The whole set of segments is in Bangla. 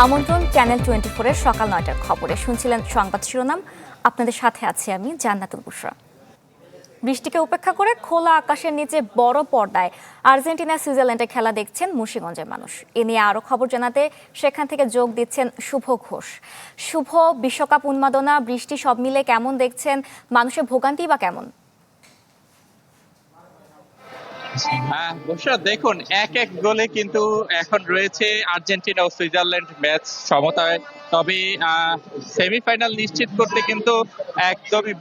আমন্ত্রণ চ্যানেল 24 এর সকাল ৯টার খবরে শুনছিলেন সংবাদ শিরোনাম। আপনাদের সাথে আছি আমি জান্নাতুল বুশরা। বৃষ্টিকে উপেক্ষা করে খোলা আকাশের নিচে বড় পর্দায় আর্জেন্টিনা সুইজারল্যান্ডের খেলা দেখছেন মুন্সিগঞ্জের মানুষ। এ নিয়ে আরো খবর জানাতে সেখান থেকে যোগ দিচ্ছেন শুভ ঘোষ। শুভ, বিশ্বকাপ উন্মাদনা, বৃষ্টি সব মিলে কেমন দেখছেন? মানুষের ভোগান্তি বা কেমন? বর্ষা, দেখুন এক এক গোলে কিন্তু এখন রয়েছে আর্জেন্টিনা ও সুইজারল্যান্ড ম্যাচ সমতায়। তবে সেমিফাইনাল নিশ্চিত করতে কিন্তু একদমই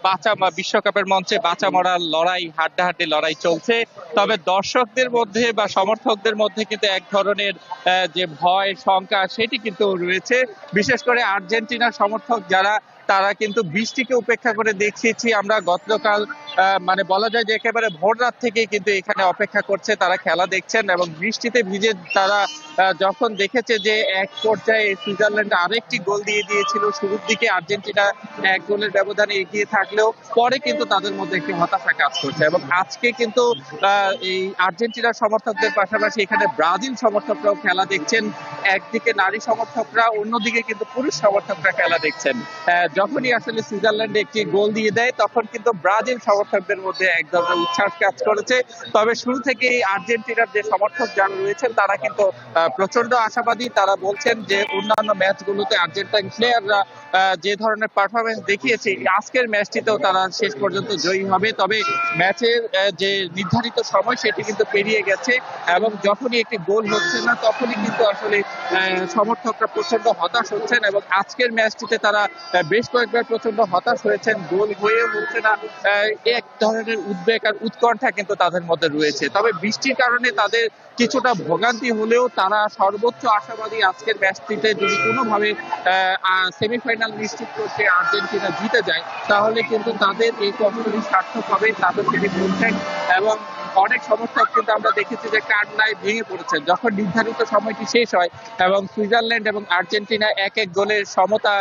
বিশ্বকাপের মঞ্চে বাঁচা মরার লড়াই, হাড্ডাহাড্ডি লড়াই চলছে। তবে দর্শকদের মধ্যে বা সমর্থকদের মধ্যে কিন্তু এক ধরনের যে ভয় শঙ্কা সেটি কিন্তু রয়েছে। বিশেষ করে আর্জেন্টিনার সমর্থক যারা, তারা কিন্তু বৃষ্টিকে উপেক্ষা করে দেখেছি আমরা গতকাল, মানে বলা যায় যে একেবারে ভোর রাত থেকেই কিন্তু এখানে অপেক্ষা করছে, তারা খেলা দেখছেন এবং বৃষ্টিতে ভিজে তারা যখন দেখেছে যে এক পর্যায়ে সুইজারল্যান্ড আরেকটি গোল দিয়ে দিয়েছিল শুরুর দিকে, আর্জেন্টিনা এক গোলের ব্যবধানে এগিয়ে থাকলেও পরে কিন্তু তাদের মধ্যে একটি হতাশা কাজ করছে। এবং আজকে কিন্তু এই আর্জেন্টিনার সমর্থকদের পাশাপাশি এখানে ব্রাজিল সমর্থকরাও খেলা দেখছেন। একদিকে নারী সমর্থকরা, অন্যদিকে কিন্তু পুরুষ সমর্থকরা খেলা দেখছেন। যখনই আসলে সুইজারল্যান্ড একটি গোল দিয়ে দেয় তখন কিন্তু ব্রাজিল সমর্থকদের মধ্যে এক ধরনের উচ্ছ্বাস কাজ করেছে। তবে শুরু থেকেই আর্জেন্টিনার যে সমর্থক যারা রয়েছেন তারা কিন্তু প্রচন্ড আশাবাদী। তারা বলছেন যে অন্যান্য ম্যাচগুলোতে আর্জেন্টাইন প্লেয়াররা যে ধরনের পারফরমেন্স দেখিয়েছে, আজকের ম্যাচটিতেও তারা শেষ পর্যন্ত জয়ী হবে। তবে ম্যাচের যে নির্ধারিত সময় সেটি কিন্তু পেরিয়ে গেছে এবং যখনই একটি গোল হচ্ছে না তখনই কিন্তু আসলে সমর্থকরা প্রচন্ড হতাশ হচ্ছেন এবং আজকের ম্যাচটিতে তারা বেশ কয়েকবার প্রচন্ড হতাশ হয়েছেন, গোল হয়ে হচ্ছে না। এক ধরনের উদ্বেগ আর উৎকণ্ঠা কিন্তু তাদের মধ্যে রয়েছে। তবে বৃষ্টির কারণে তাদের কিছুটা ভোগান্তি হলেও তারা সর্বোচ্চ আশাবাদী আজকের ম্যাচটিতে যদি কোনোভাবে সেমিফাইনাল নিশ্চিত করতে আর্জেন্টিনা জিতে যায় তাহলে কিন্তু তাদের এই কষ্টটি সার্থক হবে, তাদের সেটি বলছেন। এবং অনেক সমর্থক কিন্তু আমরা দেখেছি যে কান্নায় ভেঙে পড়েছেন যখন নির্ধারিত সময়টি শেষ হয় এবং সুইজারল্যান্ড এবং আর্জেন্টিনা এক এক গোলের সমতা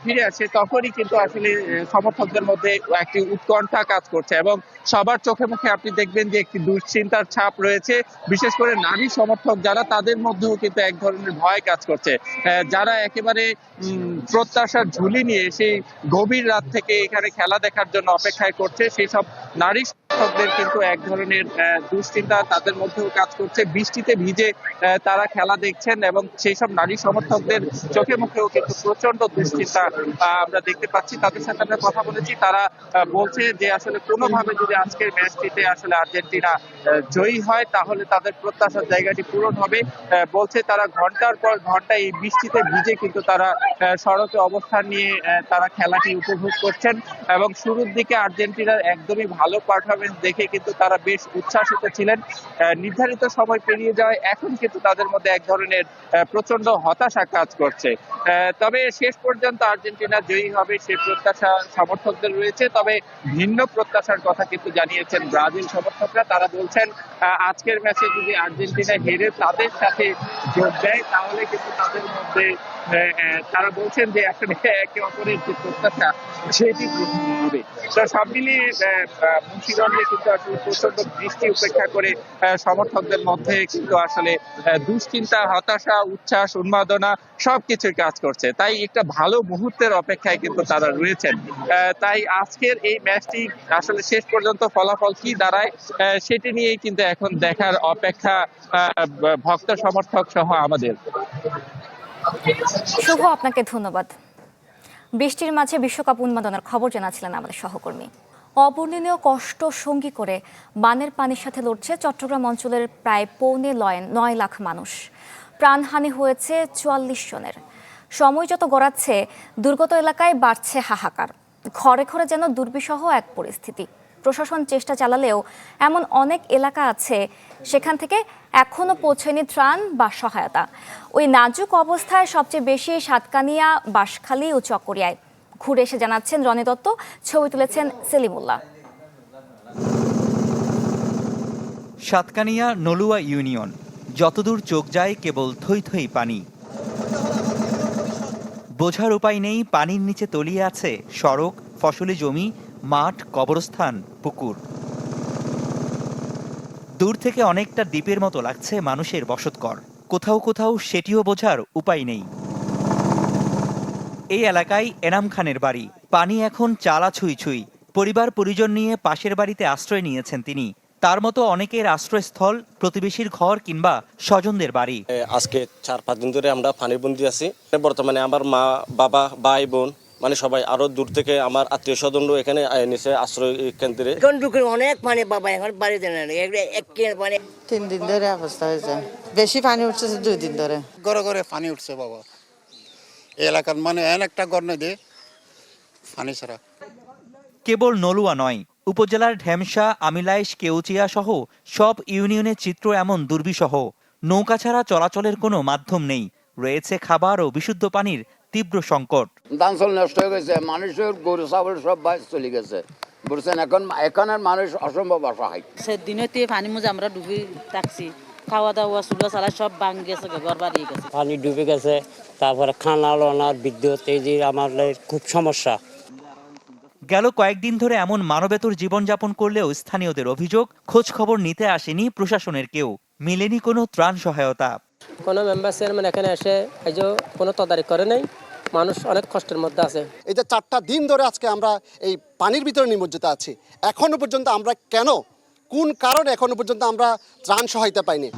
ফিরে আসে, তখনই কিন্তু আসলে সমর্থকদের মধ্যে একটি উৎকণ্ঠা কাজ করছে এবং সবার চোখে মুখে আপনি দেখবেন যে একটি দুশ্চিন্তার ছাপ রয়েছে। বিশেষ করে নারী সমর্থক যারা, তাদের মধ্যেও কিন্তু এক ধরনের ভয় কাজ করছে। যারা একেবারে প্রত্যাশার ঝুলি নিয়ে সেই গভীর রাত থেকে এখানে খেলা দেখার জন্য অপেক্ষায় করছে, সেই সব নারী সমর্থকদের কিন্তু এক ধরনের দুশ্চিন্তা তাদের মধ্যেও কাজ করছে। বৃষ্টিতে ভিজে তারা খেলা দেখছেন এবং সেই সব নারী সমর্থকদের চোখে মুখেও কিন্তু প্রচন্ড দুশ্চিন্তা আমরা দেখতে পাচ্ছি। তাদের সাথে আমরা কথা বলেছি, তারা বলছে যে আসলে কোনোভাবে যদি আজকের ম্যাচটিতে আসলে আর্জেন্টিনা জয়ী হয় তাহলে তাদের প্রত্যাশার জায়গাটি পূরণ হবে। বলছে তারা ঘন্টার পর ঘন্টা এই বৃষ্টিতে ভিজে কিন্তু তারা সড়কে অবস্থান নিয়ে তারা খেলাটি উপভোগ করছেন এবং শুরুর দিকে আর্জেন্টিনার একদমই ভালো পারফরমেন্স দেখে কিন্তু তারা বেশ উচ্ছ্বাসিত ছিলেন। নির্ধারিত সময় পেরিয়ে যাওয়ায় এখন কিন্তু তাদের মধ্যে এক ধরনের প্রচন্ড হতাশা কাজ করছে। তবে শেষ পর্যন্ত আর্জেন্টিনা জয়ী হবে সে প্রত্যাশা সমর্থকদের রয়েছে। তবে ভিন্ন প্রত্যাশার কথা কিন্তু জানিয়েছেন ব্রাজিল সমর্থকরা। তারা বলছেন আজকের ম্যাচে যদি আর্জেন্টিনা হেরে তাদের সাথে যোগ দেয় তাহলে কিন্তু তাদের মধ্যে, তারা বলছেন যে একে অপরের যে প্রত্যাশা সেটি পূরণ হবে। তো সব মিলিয়ে মুন্সিগঞ্জে কিন্তু আসলে প্রচন্ড বৃষ্টি উপেক্ষা করে সমর্থকদের মধ্যে কিন্তু আসলে দুশ্চিন্তা, হতাশা, উচ্ছ্বাস, উন্মাদনা সবকিছুই কাজ করছে। তাই একটা ভালো মুহূর্তের অপেক্ষায় কিন্তু তারা রয়েছেন। তাই আজকের এই ম্যাচটি আসলে শেষ পর্যন্ত ফলাফল কি দাঁড়ায় সেটি নিয়েই কিন্তু এখন দেখার অপেক্ষা ভক্ত সমর্থক সহ আমাদের। শুভ, আপনাকে ধন্যবাদ। বৃষ্টির মাঝে বিশ্বকাপ উন্মাদনার খবর জানাচ্ছিলেন আমাদের সহকর্মী। অবর্ণনীয় কষ্ট সঙ্গী করে বানের পানির সাথে লড়ছে চট্টগ্রাম অঞ্চলের প্রায় 9.5 লাখ মানুষ। প্রাণহানি হয়েছে 44 জনের। সময় যত গড়াচ্ছে দুর্গত এলাকায় বাড়ছে হাহাকার। ঘরে ঘরে যেন দুর্বিষহ এক পরিস্থিতি। প্রশাসন চেষ্টা চালালেও এমন অনেক এলাকা আছে সেখান থেকে এখনো পৌঁছেনি ত্রাণ বা সহায়তা। ওই নাজুক অবস্থায় সবচেয়ে বেশি সাতকানিয়া, বাঁশখালী ও চকরিয়ায়। ঘুরে এসে জানাচ্ছেন রনি দত্ত, ছবি তুলেছেন সেলিমুল্লাহ। সাতকানিয়া নলুয়া ইউনিয়ন, যতদূর চোখ যায় কেবল থই থই পানি। বোঝার উপায় নেই, পানির নিচে তলিয়ে আছে সড়ক, ফসলি জমি, মাঠ, কবরস্থান, পুকুর। দূর থেকে অনেকটা দ্বীপের মতো লাগছে মানুষের বসতঘর। কোথাও কোথাও সেটিও বোঝার উপায় নেই। এই এলাকায় এনাম খানের বাড়ি। পানি এখন চালা ছুঁই ছুঁই। পরিবার পরিজন নিয়ে পাশের বাড়িতে আশ্রয় নিয়েছেন তিনি। তার মতো অনেকের আশ্রয়স্থল প্রতিবেশীর ঘর কিংবা স্বজনদের বাড়ি। আজকে 4-5 দিন ধরে আমরা পানিবন্দী আছি। বর্তমানে আমার মা, বাবা, ভাই, বোন মানে সবাই আরো দূর থেকে আমার আত্মীয় স্বজনও এখানে নিচে আশ্রয় কেন্দ্রে। এখন ঢুকে অনেক পানি বাবা, এখন বাড়িতে না, এক পানি। 3 দিন ধরে অবস্থা হয়েছে, বেশি পানি উঠছে 2 দিন ধরে। ঘরে ঘরে পানি উঠছে বাবা, এই এলাকার মানে একটা ঘর নেই দে পানি ছাড়া। কেবল নলুয়া নয়, উপজেলার ঢেমশা, আমিলাইশ, কেউচিয়া সহ সব ইউনিয়নের চিত্র এমন দুর্বিষহ। নৌকা ছাড়া চলাচলের কোনো মাধ্যম নেই। রয়েছে খাবার ও বিশুদ্ধ পানির তীব্র সংকট। ধান চাল নষ্ট হয়ে গেছে, মানুষের গরু ছাগল সব বাইরে চলে গেছে, বুঝছেন। এখানের মানুষ অসম্ভব অসহায়। সেদিনতে পানি মুজে আমরা ডুবে থাকছি, খাওয়া দাওয়া চুলা চালা সব ভাঙ গেছে, ঘর বাড়িয়ে গেছে, পানি ডুবে গেছে। তারপরে খানা লনার বিদ্যুৎ, এই যে আমাদের খুব সমস্যা। গেল কয়েকদিন ধরে এমন মানবেতর জীবনযাপন করলেও স্থানীয়দের অভিযোগ, খোঁজ খবর নিতে আসেনি প্রশাসনের কেউ, মেলেনি কোনো ত্রাণ সহায়তা। কোনো মেম্বার চেয়ারম্যান এখানে এসে এই যে কোনো তদারকি করে নাই, মানুষ অনেক কষ্টের মধ্যে আছে। এই যে 4টা দিন ধরে আজকে আমরা এই পানির ভিতরে নিমজ্জিত আছি, এখনো পর্যন্ত আমরা কোন কারণে এখনো পর্যন্ত আমরা ত্রাণ সহায়তা পাইনি।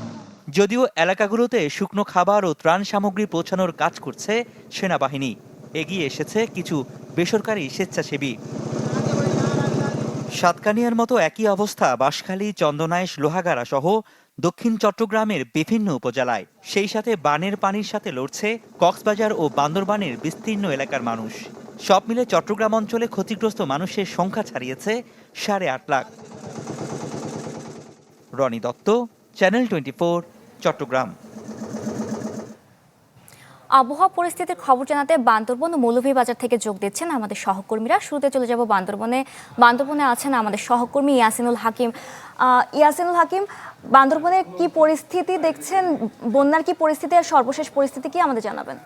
যদিও এলাকাগুলোতে শুকনো খাবার ও ত্রাণ সামগ্রী পৌঁছানোর কাজ করছে সেনাবাহিনী, এগিয়ে এসেছে কিছু বেসরকারি স্বেচ্ছাসেবী। সাতকানিয়ার মতো একই অবস্থা বাঁশখালী, চন্দনাইশ, লোহাগাড়া সহ দক্ষিণ চট্টগ্রামের বিভিন্ন উপজেলায়। সেই সাথে বানের পানির সাথে লড়ছে কক্সবাজার ও বান্দরবানের বিস্তীর্ণ এলাকার মানুষ। সব মিলে চট্টগ্রাম অঞ্চলে ক্ষতিগ্রস্ত মানুষের সংখ্যা ছাড়িয়েছে 8.5 লাখ। রনি দত্ত, চ্যানেল 24, চট্টগ্রাম। আবহাওয়া পরিস্থিতির খবর জানাতে বান্দরবন ও মৌলভীবাজার থেকে যোগ দিচ্ছেন আমাদের সহকর্মীরা। শুরুতে চলে যাব বান্দরবনে আছেন আমাদের সহকর্মী ইয়াসিনুল হাকিম। ইয়াসিনুল হাকিম, বান্দরবনে কি পরিস্থিতি দেখছেন, বন্যার কি পরিস্থিতি আর সর্বশেষ পরিস্থিতি কি আমাদের জানাবেন?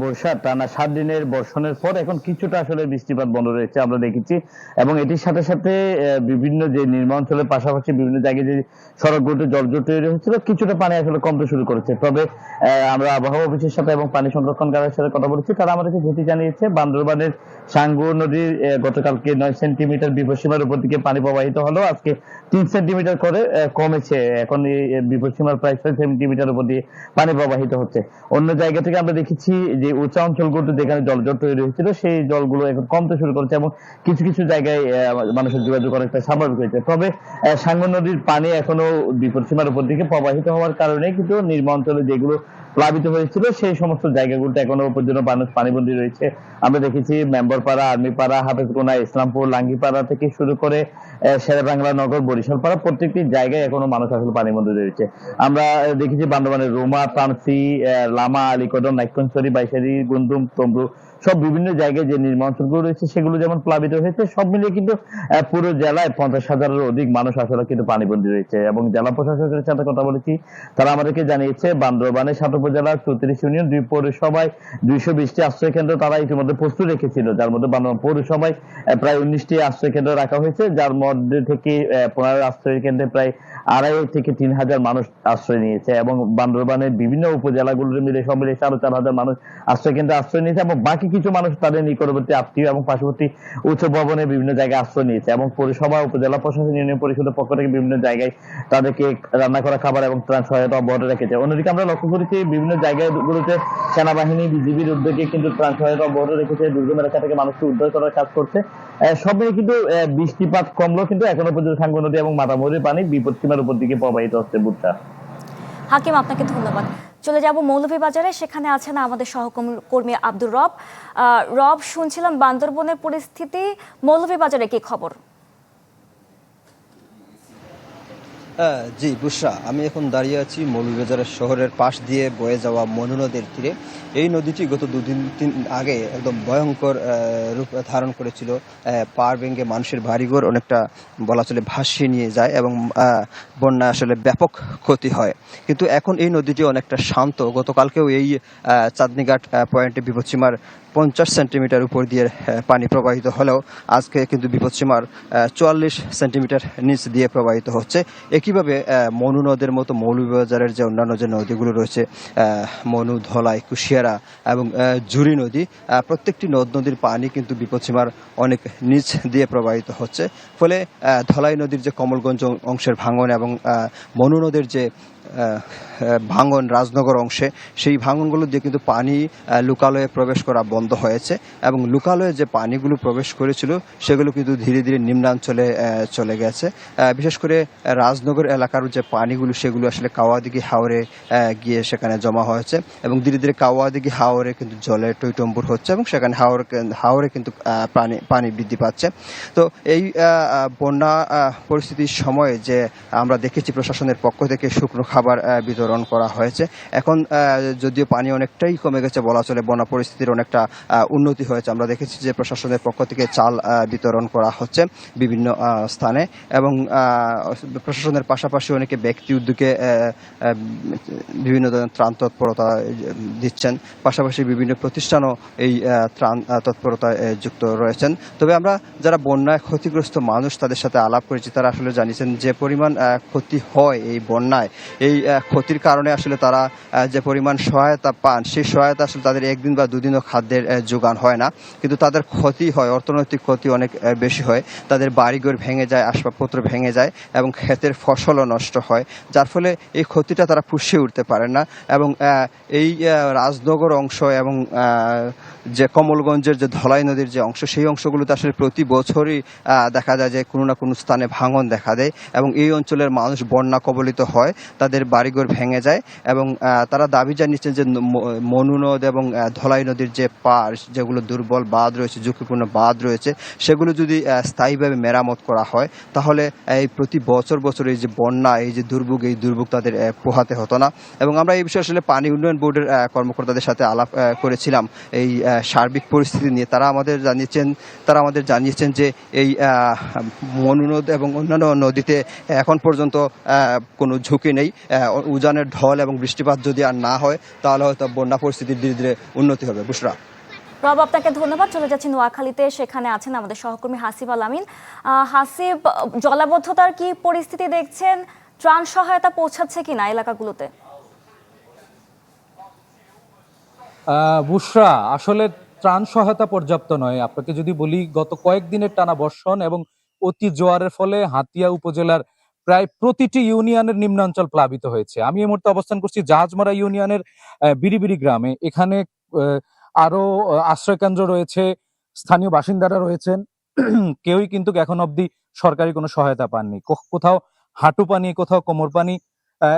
বর্ষা টানা 7 দিনের বর্ষণের পর এখন কিছুটা আসলে বৃষ্টিপাত বন্ধ রয়েছে আমরা দেখেছি, এবং এটির সাথে সাথে বিভিন্ন যে নির্মাঞ্চলের পাশাপাশি বিভিন্ন জায়গায় যে সড়কগুলোতে জলজট তৈরি হচ্ছিল, কিছুটা পানি আসলে কমতে শুরু করেছে। তবে আমরা আবহাওয়া অফিসের সাথে এবং পানি সংরক্ষণকারীর সাথে কথা বলেছি, তারা আমাদেরকে যেটি জানিয়েছে, বান্দরবানের সাঙ্গু নদীর গতকালকে 9 সেন্টিমিটার বিপদসীমার উপর দিকে পানি প্রবাহিত হলো, আজকে 3 সেন্টিমিটার করে কমেছে। এখন এই বিপদসীমার প্রায় 6 সেন্টিমিটার উপর দিয়ে পানি প্রবাহিত হচ্ছে। অন্য জায়গা থেকে আমরা দেখেছি যে উঁচা অঞ্চলগুলোতে যেখানে জলজট তৈরি হয়েছিল, সেই জলগুলো এখন কমতে শুরু করেছে এবং কিছু কিছু জায়গায় মানুষের যোগাযোগ অনেকটা স্বাভাবিক হয়েছে। তবে সাঙ্গু নদীর পানি এখনো বিপদসীমার উপর দিকে প্রবাহিত হওয়ার কারণে কিন্তু নিম্ন অঞ্চলে যেগুলো প্লাবিত হয়েছিল সেই সমস্ত জায়গাগুলোতে এখনো পর্যন্ত মানুষ পানিবন্দী রয়েছে। আমরা দেখেছি মেম্বরপাড়া, আর্মিপাড়া, হাফেজগোনা, ইসলামপুর, লাঙ্গিপাড়া থেকে শুরু করে শেরেবাংলা নগর, বরিশালপাড়া, প্রত্যেকটি জায়গায় এখনো মানুষ আসলে পানিবন্দী রয়েছে। আমরা দেখেছি বান্দরবানের রুমা, তানসি, লামা, আলীকদম, নাইক্ষণছড়ি, বাইশারি, গুন্দুম, তমরু সব বিভিন্ন জায়গায় যে নির্মাঞ্চলগুলো রয়েছে সেগুলো যেমন প্লাবিত হয়েছে, সব মিলিয়ে কিন্তু পুরো জেলায় 50,000-এরও অধিক মানুষ আসলে কিন্তু পানিবন্দী রয়েছে। এবং জেলা প্রশাসকের সাথে কথা বলেছি, তারা আমাদেরকে জানিয়েছে বান্দরবানের 7 উপজেলার 34 ইউনিয়ন, 2 পৌরসভায় 220টি আশ্রয় কেন্দ্র তারা ইতিমধ্যে প্রস্তুত রেখেছিল, যার মধ্যে বান্দরবান পৌরসভায় প্রায় 19টি আশ্রয় কেন্দ্র রাখা হয়েছে, যার মধ্যে থেকে 15 আশ্রয় কেন্দ্রে প্রায় 2,500 থেকে 3,000 মানুষ আশ্রয় নিয়েছে। এবং বান্দরবানের বিভিন্ন উপজেলাগুলোর মিলে সব মিলে 4,500 মানুষ আশ্রয় কেন্দ্রে আশ্রয় নিয়েছে, এবং বাকি কিছু মানুষ তাদের নিকটবর্তী আত্মীয় এবং পার্শ্ববর্তী উচ্চ ভবনে বিভিন্ন জায়গায় আশ্রয় নিয়েছে। এবং পৌরসভা, উপজেলা প্রশাসন, ইউনিয়ন পরিষদের পক্ষ থেকে বিভিন্ন জায়গায় তাদেরকে রান্না করা খাবার এবং ত্রাণ সহায়তা অব্যাহত রেখেছে। অন্যদিকে আমরা লক্ষ্য করেছি বিভিন্ন জায়গাগুলোতে সেনাবাহিনী, বিজিবির উদ্যোগে কিন্তু ত্রাণ সহায়তা অব্যাহত রেখেছে, দুর্গম এলাকা থেকে মানুষকে উদ্ধার করার কাজ করছে। সব মিলে কিন্তু বৃষ্টিপাত কমলো, কিন্তু এখনো পর্যন্ত সাঙ্গু নদী এবং মাতামুহুরীর পানি বিপদসীমার উপর দিকে প্রবাহিত হচ্ছে। বুঝছা হাকিম, আপনাকে ধন্যবাদ। চলে যাব মৌলভীবাজারে, সেখানে আছেন আমাদের সহকর্মী আব্দুর রব। রব, শুনছিলাম বান্দরবনের পরিস্থিতি, মৌলভীবাজারে কি খবর? জি বুশরা, আমি এখন দাঁড়িয়ে আছি মৌলভীবাজার শহরের পাশ দিয়ে বয়ে যাওয়া মনু নদীর তীরে। এই নদীটি গত 2-3 আগে একদম ভয়ঙ্কর রূপ ধারণ করেছিল, পাড় ভেঙে মানুষের বাড়িঘর অনেকটা বলা চলে ভাসিয়ে নিয়ে যায় এবং বন্যা আসলে ব্যাপক ক্ষতি হয়। কিন্তু এখন এই নদীটি অনেকটা শান্ত। গতকালকেও এই চাঁদনীঘাট পয়েন্টে বিপদসীমার 50 সেন্টিমিটার উপর দিয়ে পানি প্রবাহিত হলেও আজকে কিন্তু বিপদসীমার 44 সেন্টিমিটার নিচ দিয়ে প্রবাহিত হচ্ছে। একইভাবে মনু নদের মতো মৌলভীবাজারের যে অন্যান্য যে নদীগুলো রয়েছে, মনু, ধলাই, কুশিয়ারা এবং জুড়ি নদী, প্রত্যেকটি নদ নদীর পানি কিন্তু বিপদসীমার অনেক নিচ দিয়ে প্রবাহিত হচ্ছে। ফলে ধলাই নদীর যে কমলগঞ্জ অংশের ভাঙন এবং মনু নদের যে ভাঙন রাজনগর অংশে, সেই ভাঙনগুলো দিয়ে কিন্তু পানি লোকালয়ে প্রবেশ করা বন্ধ হয়েছে এবং লোকালয়ে যে পানিগুলো প্রবেশ করেছিল সেগুলো কিন্তু ধীরে ধীরে নিম্নাঞ্চলে চলে গেছে। বিশেষ করে রাজনগর এলাকার যে পানিগুলো সেগুলো আসলে কাওয়াদিঘি হাওরে গিয়ে সেখানে জমা হয়েছে এবং ধীরে ধীরে কাওয়াদিঘি হাওরে কিন্তু জলে টইটম্বুর হচ্ছে এবং সেখানে হাওরে কিন্তু পানি বৃদ্ধি পাচ্ছে। তো এই বন্যা পরিস্থিতির সময়ে যে আমরা দেখেছি প্রশাসনের পক্ষ থেকে শুকনো খাবার বিতরণ করা হয়েছে। এখন যদিও পানি অনেকটাই কমে গেছে বলা চলে, বন্যা পরিস্থিতির অনেকটা উন্নতি হয়েছে। আমরা দেখেছি যে প্রশাসনের পক্ষ থেকে চাল বিতরণ করা হচ্ছে বিভিন্ন স্থানে এবং প্রশাসনের পাশাপাশি অনেকে ব্যক্তি উদ্যোগে বিভিন্ন ধরনের ত্রাণ তৎপরতা দিচ্ছেন। পাশাপাশি বিভিন্ন প্রতিষ্ঠানও এই ত্রাণ তৎপরতায় যুক্ত রয়েছেন। তবে আমরা যারা বন্যায় ক্ষতিগ্রস্ত মানুষ তাদের সাথে আলাপ করেছি, তারা আসলে জানিয়েছেন যে পরিমাণ ক্ষতি হয় এই বন্যায়, এই ক্ষতির কারণে আসলে তারা যে পরিমাণ সহায়তা পান সেই সহায়তা আসলে তাদের একদিন বা দুদিনও খাদ্যের যোগান হয় না, কিন্তু তাদের ক্ষতি হয়, অর্থনৈতিক ক্ষতি অনেক বেশি হয়। তাদের বাড়িঘর ভেঙে যায়, আসবাবপত্র ভেঙে যায় এবং ক্ষেতের ফসলও নষ্ট হয়, যার ফলে এই ক্ষতিটা তারা পুষিয়ে উঠতে পারেন না। এবং এই রাজনগর অংশ এবং যে কমলগঞ্জের যে ধলাই নদীর যে অংশ, সেই অংশগুলোতে আসলে প্রতি বছরই দেখা যায় যে কোনো না কোনো স্থানে ভাঙন দেখা দেয় এবং এই অঞ্চলের মানুষ বন্যা কবলিত হয়, তাদের বাড়িঘর ভেঙে যায় এবং তারা দাবি জানিয়েছেন যে মনু নদ এবং ধলাই নদীর যে পার, যেগুলো দুর্বল বাঁধ রয়েছে, ঝুঁকিপূর্ণ বাঁধ রয়েছে, সেগুলো যদি স্থায়ীভাবে মেরামত করা হয় তাহলে এই প্রতি বছর বছর এই যে বন্যা, এই যে দুর্ভোগ, এই দুর্ভোগ তাদের পোহাতে হতো না। এবং আমরা এই বিষয়ে আসলে পানি উন্নয়ন বোর্ডের কর্মকর্তাদের সাথে আলাপ করেছিলাম এই সার্বিক পরিস্থিতি নিয়ে। তারা আমাদের জানিয়েছেন যে এই মনু নদ এবং অন্যান্য নদীতে এখন পর্যন্ত কোনো ঝুঁকি নেই। উজানের ঢল এবং বৃষ্টিপাত যদি আর না হয় তাহলে হয়তো বন্যা পরিস্থিতির ধীরে ধীরে উন্নতি হবে। বুশরা। রব, আপনাকে ধন্যবাদ। চলে যাচ্ছি নোয়াখালীতে, সেখানে আছেন আমাদের সহকর্মী হাসিব আল আমিন। হাসিব, জলাবদ্ধতার কি পরিস্থিতি দেখছেন? ত্রাণ সহায়তা পৌঁছাচ্ছে কিনা এলাকাগুলোতে? বুশরা, আসলে ত্রাণ সহায়তা পর্যাপ্ত নয়। আপনাকে যদি বলি, গত কয়েকদিনের টানা বর্ষণ এবং অতি জোয়ারের ফলে হাতিয়া উপজেলার প্রায় প্রতিটি ইউনিয়নের নিম্নাঞ্চল প্লাবিত হয়েছে। আমি এই মুহূর্তে অবস্থান করছি জাহাজমারা ইউনিয়নের বিরিবিরি গ্রামে। এখানে আরো আশ্রয়কেন্দ্র রয়েছে, স্থানীয় বাসিন্দারা রয়েছেন। কেউই কিন্তু এখন অবধি সরকারি কোনো সহায়তা পাননি। কোথাও হাঁটু পানি, কোথাও কোমর পানি,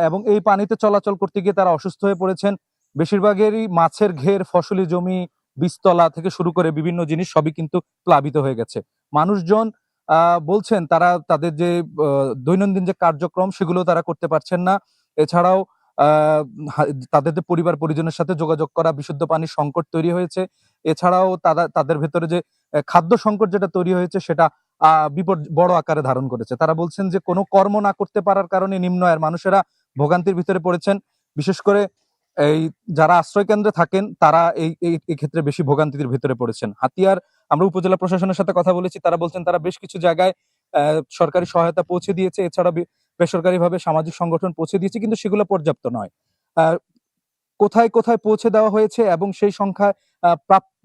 এবং এই পানিতে চলাচল করতে গিয়ে তারা অসুস্থ হয়ে পড়েছেন। বেশিরভাগেরই মাছের ঘের, ফসলি জমি, বীজতলা থেকে শুরু করে বিভিন্ন জিনিস সবই কিন্তু প্লাবিত হয়ে গেছে। মানুষজন বলছেন তারা তাদের যে দৈনন্দিন যে কার্যক্রম সেগুলো তারা করতে পারছেন না। এছাড়াও তাদের যে পরিবার পরিজনের সাথে যোগাযোগ করা, বিশুদ্ধ পানির সংকট তৈরি হয়েছে। এছাড়াও তাদের ভেতরে যে খাদ্য সংকট যেটা তৈরি হয়েছে সেটা বড় আকারে ধারণ করেছে। তারা বলছেন যে কোনো কর্ম না করতে পারার কারণে নিম্ন আয়ের মানুষেরা ভোগান্তির ভিতরে পড়েছেন। বিশেষ করে এই যারা আশ্রয় কেন্দ্রে থাকেন তারা এই ক্ষেত্রে বেশি ভোগান্তির ভিতরে পড়েছেন। হাতিয়ার আমরা উপজেলা প্রশাসনের সাথে কথা বলেছি, তারা বলছেন তারা বেশ কিছু জায়গায় সরকারি সহায়তা পৌঁছে দিয়েছে, এছাড়া বেসরকারি ভাবে সামাজিক সংগঠন পৌঁছে দিয়েছে, কিন্তু সেগুলো পর্যাপ্ত নয়। কোথায় কোথায় পৌঁছে দেওয়া হয়েছে এবং সেই সংখ্যায়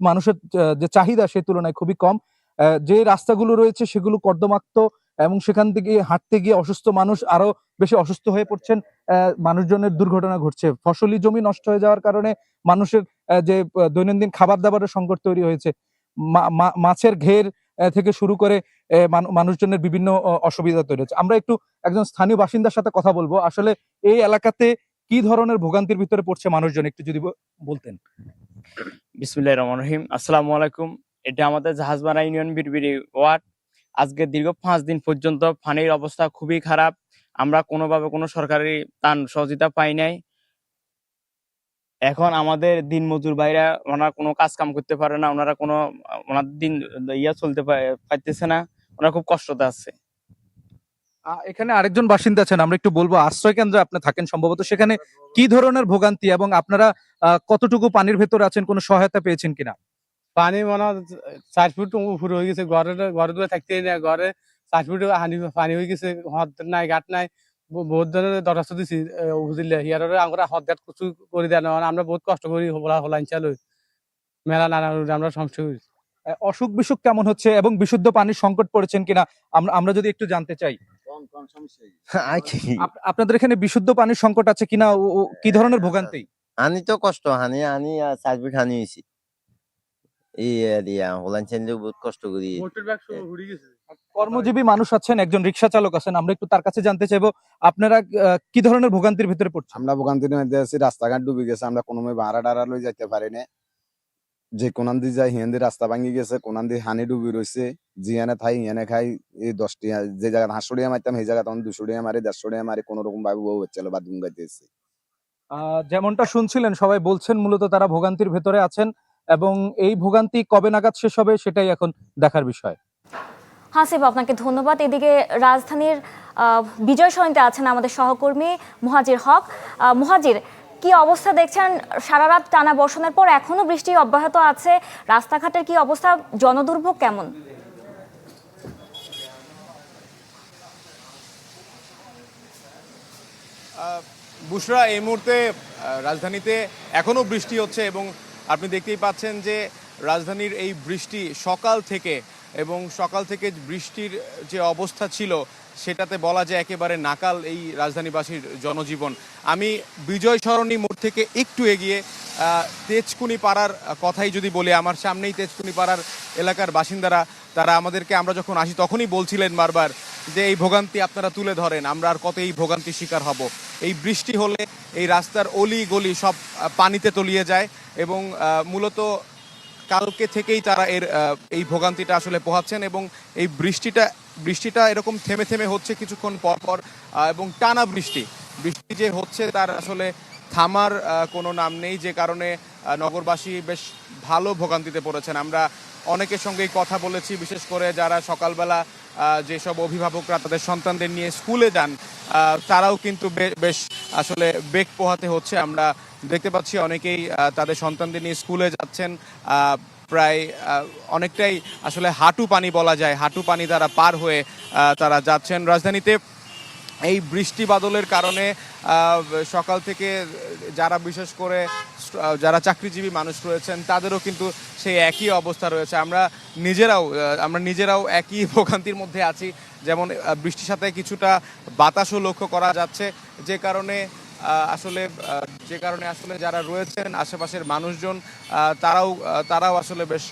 মানুষের যে চাহিদা সেই তুলনায় খুবই কম। যে রাস্তাগুলো রয়েছে সেগুলো কর্দমাক্ত এবং সেখান থেকে হাঁটতে গিয়ে অসুস্থ মানুষ আরো বেশি অসুস্থ হয়ে পড়ছেন। মানুষজনের দুর্ঘটনা ঘটছে। ফসলি জমি নষ্ট হয়ে যাওয়ার কারণে মানুষের যে দৈনন্দিন খাবার দাবারের সংকট তৈরি হয়েছে। মাছের ঘের থেকে শুরু করে মানুষজনের বিভিন্ন অসুবিধা তৈরি হচ্ছে। আমরা একটু একজন স্থানীয় বাসিন্দার সাথে কথা বলবো, আসলে এই এলাকাতে কি ধরনের ভোগান্তির ভিতরে পড়ছে মানুষজন, একটু যদি বলতেন। বিসমিল্লাহির রহমানির রহিম। আসসালামু আলাইকুম। এটা আমাদের জাহাজমারা ইউনিয়ন বিরবিরি ওয়ার্ড। আজকে দীর্ঘ 5 দিন পর্যন্ত পানির অবস্থা খুবই খারাপ। আমরা কোনোভাবে কোনো সরকারি ত্রাণ সহযোগিতা পাই নাই। এখন আমাদের দিন মজুর ভাইরা ওনারা কোনো কাজ কাম করতে পারে না, ওনার দিন চলতে পারতেছে না, ওনারা খুব কষ্টতে আছে। এখানে আরেকজন বাসিন্দা আছেন, আমরা একটু বলবো। আশ্রয় কেন্দ্রে আপনি থাকেন সম্ভবত, সেখানে কি ধরনের ভোগান্তি এবং আপনারা কতটুকু পানির ভেতরে আছেন, কোনো সহায়তা পেয়েছেন কিনা? পানি মনে 4 ফুট উপরে হয়ে গেছে, ঘরে থাকতে না, ঘরে 4 ফুট পানি হয়ে গেছে, হদ নাই, ঘাট নাই, বহুত জনের দরখাস্ত দিছি বুঝলে হিয়ারে আমরা হদ্দাত কিছু করে দেন আমরা বহুত কষ্ট করি হলাইন চালু মেলা নানা আমরা সমস্যা হয়েছি। অসুখ বিসুখ কেমন হচ্ছে এবং বিশুদ্ধ পানির সংকট পড়েছেন কিনা আমরা যদি একটু জানতে চাই। আপনাদের এখানে বিশুদ্ধ পানির সংকট আছে কিনা, কি ধরনের ভোগান্তি? আনি তো কষ্ট হানি আনি 4 ফিট হানি হয়েছি এই দিয়া হলাইন চাইলে বহুত কষ্ট করি। কর্মজীবী মানুষ আছেন, একজন রিক্সা চালক আছেন, আমরা একটু তার কাছে জানতে চাইবো আপনারা কি ধরনের ভোগান্তির ভিতরে পড়ছেন? আমরা ভোগান্তির মধ্যে আছি, রাস্তাঘাট ডুবে গেছে, আমরা কোনো ভাড়া টাড়া লই যাইতে পারি না। যে কোনান দিয়ে যাই হিয়ান দিয়ে রাস্তা ভাঙি গেছে, কোনান দিয়ে হানি ডুবি রয়েছে, জিয়ানে খাই হিয়ানে খাই। এই 10 টাকা যে জায়গা 500 টাকা মারতাম সেই জায়গা তখন 200 টাকা মারি 150 টাকা মারি কোন রকম ভাবে বউ হচ্ছিল বাথরুম গাইতেছি। যেমনটা শুনছিলেন সবাই বলছেন মূলত তারা ভোগান্তির ভেতরে আছেন এবং এই ভোগান্তি কবে নাগাদ শেষ হবে সেটাই এখন দেখার বিষয়। হাসিব, আপনাকে ধন্যবাদ। এদিকে রাজধানীর বিজয় সরণিতে আছেন আমাদের সহকর্মী মুহাজির হক। মুহাজির, কি অবস্থা দেখছেন? সারা রাত টানা বর্ষণের পর এখনো বৃষ্টি অব্যাহত আছে, রাস্তাঘাটের কি অবস্থা, জনদুর্ভোগ কেমন? বুশরা, এই মুহূর্তে রাজধানীতে এখনো বৃষ্টি হচ্ছে এবং আপনি দেখতেই পাচ্ছেন যে রাজধানীর এই বৃষ্টি সকাল থেকে বৃষ্টির যে অবস্থা ছিল সেটাতে বলা যায় একেবারে নাকাল এই রাজধানীবাসীর জনজীবন। আমি বিজয় সরণি মোড় থেকে একটু এগিয়ে তেজকুনি পাড়ার কথাই যদি বলি, আমার সামনেই তেজকুনি পাড়ার এলাকার বাসিন্দারা, তারা আমাদেরকে আমরা যখন আসি তখনই বলছিলেন বারবার যে এই ভোগান্তি আপনারা তুলে ধরেন, আমরা আর কত এই ভোগান্তির শিকার হব। এই বৃষ্টি হলে এই রাস্তার অলি গলি সব পানিতে তলিয়ে যায় এবং মূলত কালকে থেকেই তারা এই ভোগান্তিটা আসলে পোহাচ্ছেন এবং এই বৃষ্টিটা এরকম থেমে থেমে হচ্ছে কিছুক্ষণ পর পর এবং টানা বৃষ্টি যে হচ্ছে তার আসলে থামার কোনো নাম নেই, যে কারণে নগরবাসী বেশ ভালো ভোগান্তিতে পড়েছেন। আমরা অনেকের সঙ্গেই কথা বলেছি, বিশেষ করে যারা সকালবেলা যেসব অভিভাবকরা তাদের সন্তানদের নিয়ে স্কুলে যান তারাও কিন্তু বেশ আসলে বেগ পোহাতে হচ্ছে। আমরা দেখতে পাচ্ছি অনেকেই তাদের সন্তানদের নিয়ে স্কুলে যাচ্ছেন, প্রায় অনেকটাই আসলে হাঁটু পানি বলা যায়, হাঁটু পানি তারা পার হয়ে তারা যাচ্ছেন। রাজধানীতে এই বৃষ্টি বাদলের কারণে সকাল থেকে বিশেষ করে যারা চাকরিজীবী মানুষ রয়েছেন তাদেরও কিন্তু সেই একই অবস্থা রয়েছে। আমরা নিজেরাও একই ভোগান্তির মধ্যে আছি। যেমন বৃষ্টির সাথে কিছুটা বাতাসও লক্ষ্য করা যাচ্ছে, যে কারণে আসলে যারা রয়েছেন আশেপাশের মানুষজন তারাও আসলে বেশ